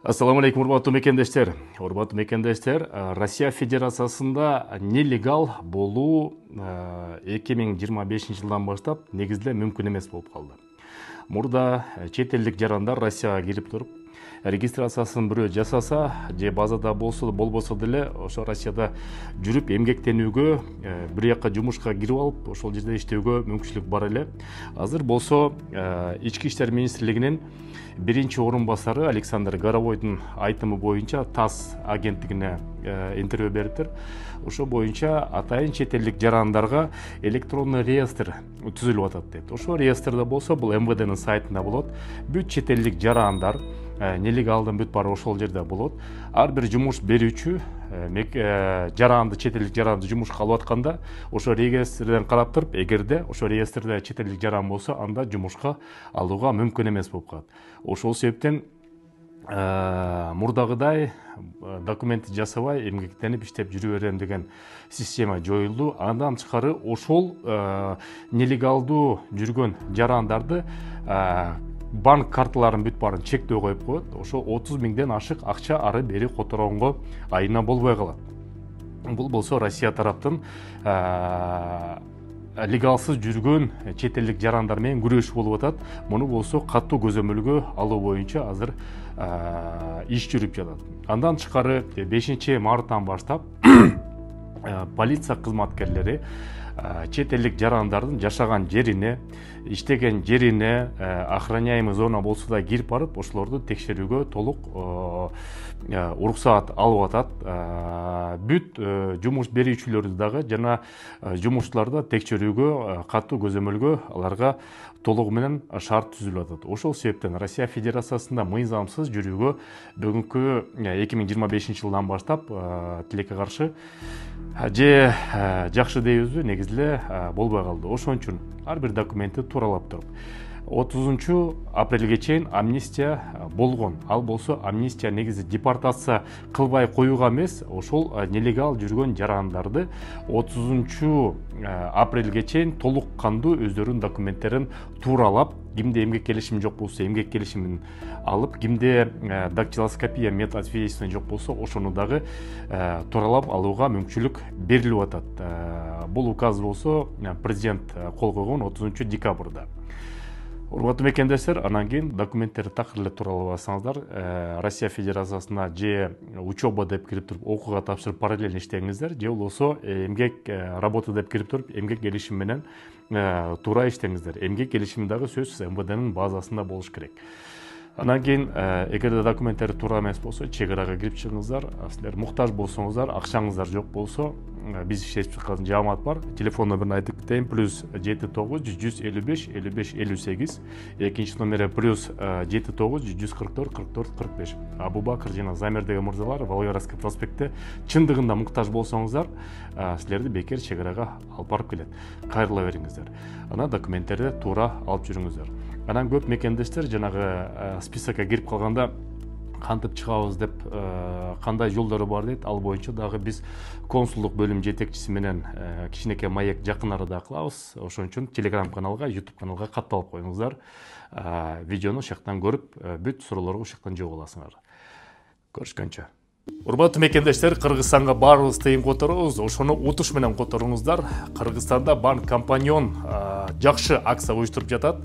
Ассаламу алейкум, урматтуу мекендештер. Урматтуу мекендештер, Россия Федерациясында нелегал болуу 2025 жылдан баштап негизде мүмкүн эмес болуп калды. Мурда чет элдик жарандар Россияга кирип туруп, регистрациясын бирөө жасаса, же базада болбосо деле ошо Россияда жүрүп эмгектенүүгө, бир жакка жумушка кирип алып, ошол жерде иштөөгө мүмкүнчүлүк бар эле. Азыр болсо Ички иштер министрлигинин биринчи орун басары Александр Горовойдун айтымы боюнча ТАСС агенттигине интервью бериптир. Ошо боюнча атайын чет элдик жарандарга электронный реестр түзүлүп атат дейт. Ошо реестрде болсо бул МВДнын сайтында болот. Бүт чет элдик жарандар нелегалдын бүт баары ошол жерде болот. Ар бир жумуш берүүчү жаранды, чет элдик жаранды жумушка алып атканда ошо реестрден карап туруп, эгерде ошо реестрде чет элдик жаран болсо, анда жумушка алууга мүмкүн эмес болуп калат. Ошол себептен мурдагыдай документти жасабай эмгектенип иштеп жүрө берем деген система жоюлду. Андан тышкары ошол нелегалдуу жүргөн жарандарды банк карталарын бүт баарын чектөө коюп коет. Ошо 30 миңден ашык акча ары бери которгонго айына болбой калат. Бул болсо Россия тараптын легалсыз жүргөн чет элдик жарандар менен күрөш болуп атат. Муну болсо катуу көзөмөлгө алуу боюнча азыр иш жүрүп жатат. Андан тышкары 5 марттан баштап полиция кызматкерлери чет элдик жарандардын жашаган жерине, иштеген жерине, охраняемый зона болсо да кирип барып, ошолорду текшерүүгө толук уруксаат алып атат. Бүт жумуш берүүчүлөрдү дагы жана жумушчуларды текшерүүгө, катуу көзөмөлгө аларга толугу менен шарт түзүлүп атат. Ошол себептен Россия Федерациясында мыйзамсыз жүрүүгө бүгүнкү 2025 жылдан баштап тилекке каршы же жакшы дейбизби, негизде болбой калды. Ошон үчүн ар бир документти тууралап туруп 30 апрелге чейин амнистия болгон. Ал болсо амнистия негизи депортация кылбай коюуга эмес, ошол нелегал жүргөн жарандарды 30 апрелге чейин толук кандуу өздөрүнүн документтерин тууралап, кимде эмгек келишими жок болсо эмгек келишимин алып, кимде дактилоскопия метасвидетельство жок болсо ошону дагы тууралап алууга мүмкүнчүлүк берилип атат. Бул указ болсо президент кол койгон 30 декабрда. Урматтуу мекендештер, анан кийин документтерди такыр эле тууралабасаңыздар, Россия Федерациясына же учеба деп кирип туруп окууга тапшырып параллельно иштеңиздер, же болбосо эмгек работа деп кирип туруп эмгек келишими менен туура иштеңиздер. Эмгек келишими дагы сөзсүз МВДнын базасында болуш керек. Анан кийин эгерде документтер туура эмес болсо, чек арага кирип чыгыңыздар. Силер муктаж болсоңуздар, акчаңыздар жок болсо, биз иштетип жаткан жаамат бар. Телефон номерин айтып кетейин: +79 155 55 58. Экинчи номери +79 144 44 45. Абубакыр жана Замир деген мырзалар Волгоградский проспектте чындыгында муктаж болсоңуздар, силерди бекер чек арага алып барып келет. Кайрыла бериңиздер. Анан документтерди туура алып жүрүңүздөр. Анан көп мекендештер жанагы списокко кирип калганда кантип чыгабыз деп кандай жолдору бар дейт. Ал боюнча дагы биз консулдук бөлүм жетекчиси менен кичинекей маек жакын арада кылабыз. Ошон үчүн Telegram каналга, YouTube каналга катталып коюңуздар. Видеону ошол жактан көрүп, бүт суроолорго ошол жактан жооп аласыңар. Көрүшкөнчө. Урматтуу мекендештер, Кыргызстанга баарыбыз тыйын которобуз. Ошону утуш менен которуңуздар. Кыргызстанда Банк Компаньон жакшы акция уюштуруп жатат.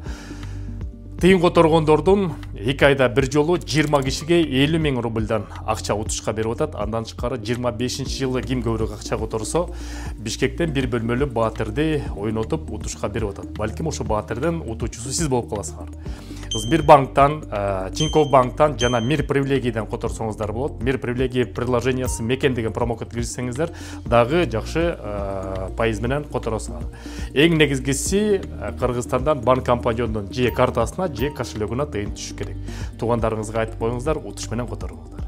Тыйын которгондордун 2 айда бир жолу 20 кишиге 50 000 рубльдан акча утушка берип атат. Андан тышкары 25-жылы ким көбүрөөк акча которсо, Бишкектен бир бөлмөлүү баатырды ойнотуп утушка берип атат. Балким ошо баатырдын утуучусу сиз болуп каласыңар. Сбербанктан, Тинькофф банктан жана Мир привилегийден которсоңуздар болот. Мир привилегий приложениясы мекен деген промокод кирсеңиздер, дагы жакшы пайыз менен которосуңар. Эң негизгиси Кыргызстандан Банк Компаньондун же картасына, же кошелегуна тыйын түшүш керек. Туугандарыңызга айтып коюңуздар, утуш менен которуңуздар.